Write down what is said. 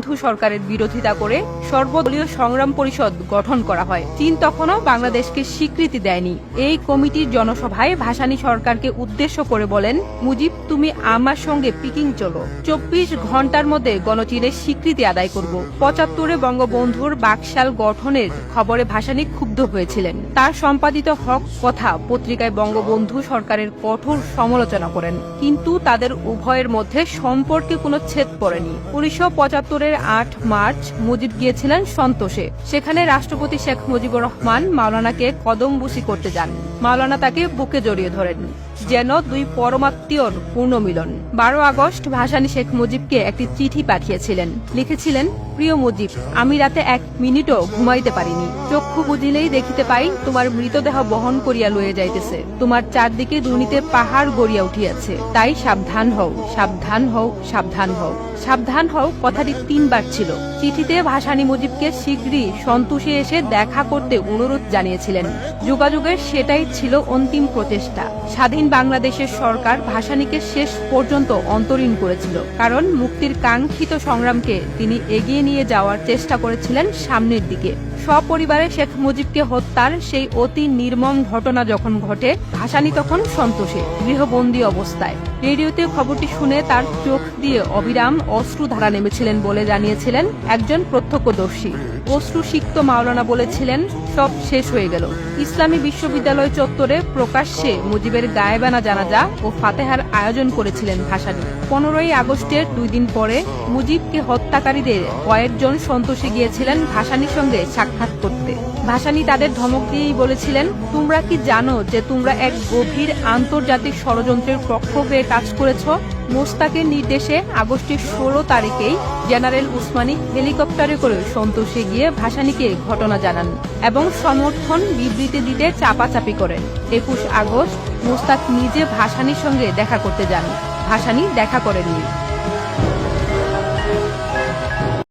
বঙ্গবন্ধু সরকারের বিরোধিতা করে সর্বদলীয় সংগ্রাম পরিষদ গঠন করা হয়। চীন তখনও বাংলাদেশকে স্বীকৃতি দেয়নি। এই কমিটির জনসভায় ভাসানী সরকারকে উদ্দেশ্য করে বলেন, মুজিব, তুমি আমার সঙ্গে পিকিং চলো, 24 ঘন্টার মধ্যে গণচীনের স্বীকৃতি আদায় করব। 75-এ বঙ্গবন্ধুর বাকশাল গঠনের খবরে ভাসানী ক্ষুব্ধ হয়েছিলেন। তার সম্পাদিত হক কথা পত্রিকায় বঙ্গবন্ধু সরকারের কঠোর সমালোচনা করেন, কিন্তু তাদের উভয়ের মধ্যে সম্পর্কে কোনো ছেদ পড়েনি। 1975-এর 8 মার্চ মুজিব গিয়েছিলেন সন্তোষে। সেখানে রাষ্ট্রপতি শেখ মুজিবুর রহমান মাওলানাকে কদমবুসি করতে যান। মাওলানা তাকে বুকে জড়িয়ে ধরেন, যেন দুই পরমাত্মীয়র পূর্ণ মিলন। 12 আগস্ট ভাসানী শেখ মুজিবকে একটি চিঠি পাঠিয়েছিলেন। লিখেছিলেন, প্রিয় মুজিব, আমি রাতে 1 মিনিটও ঘুমাইতে পারিনি। চক্ষু বুঝিলেই দেখিতে পাই তোমার মৃতদেহ বহন করিয়া লইয়া যাইতেছে। তোমার চারদিকে দুর্নীতির পাহাড় গড়িয়া উঠিয়াছে। তাই সাবধান হও, সাবধান হও, সাবধান হও। সাবধান হও কথাটি 3 বার ছিল। চিঠিতে ভাসানী মুজিবকে শীঘ্রই সন্তোষে এসে দেখা করতে অনুরোধ জানিয়েছিলেন। যোগাযোগের সেটাই ছিল অন্তিম প্রচেষ্টা। স্বাধীন বাংলাদেশের সরকার ভাসানীকে শেষ পর্যন্ত অন্তরীণ করেছিল, কারণ মুক্তির কাঙ্ক্ষিত সংগ্রামকে তিনি এগিয়ে নিয়ে যাওয়ার চেষ্টা করেছিলেন সামনের দিকে। সপরিবারে শেখ মুজিবকে হত্যার সেই অতি নির্মম ঘটনা যখন ঘটে, ভাসানী তখন সন্তোষে গৃহবন্দী অবস্থায়। রেডিওতে খবরটি শুনে তার চোখ দিয়ে অবিরাম অশ্রুধারা নেমেছিলেন বলে জানিয়েছিলেন একজন প্রত্যক্ষদর্শী। অশ্রুসিক্ত মাওলানা বলেছিলেন, সব শেষ হয়ে গেল। ইসলামী বিশ্ববিদ্যালয় চত্বরে প্রকাশ্যে মুজিবের গায়েবানা জানাজা ও ফাতেহার আয়োজন করেছিলেন ভাসানী। 15ই আগস্টের 2 দিন পরে মুজিবকে হত্যাকারীদের কয়েকজন সন্তোষে গিয়েছিলেন ভাসানীর সঙ্গে সাক্ষাৎ করতে। ভাসানী তাদের ধমক দিয়েই বলেছিলেন, তোমরা কি জানো যে তোমরা এক গভীর আন্তর্জাতিক ষড়যন্ত্রের পক্ষ হয়ে কাজ করেছ? মোস্তাকের নির্দেশে আগস্টের 16 তারিখেই জেনারেল উসমানী হেলিকপ্টারে করে সন্তোষে গিয়ে ভাসানীকে ঘটনা জানান এবং সমর্থন বিবৃতি দিতে চাপাচাপি করেন। 21 আগস্ট মোস্তাক নিজে ভাসানীর সঙ্গে দেখা করতে যান। ভাসানী দেখা করেননি।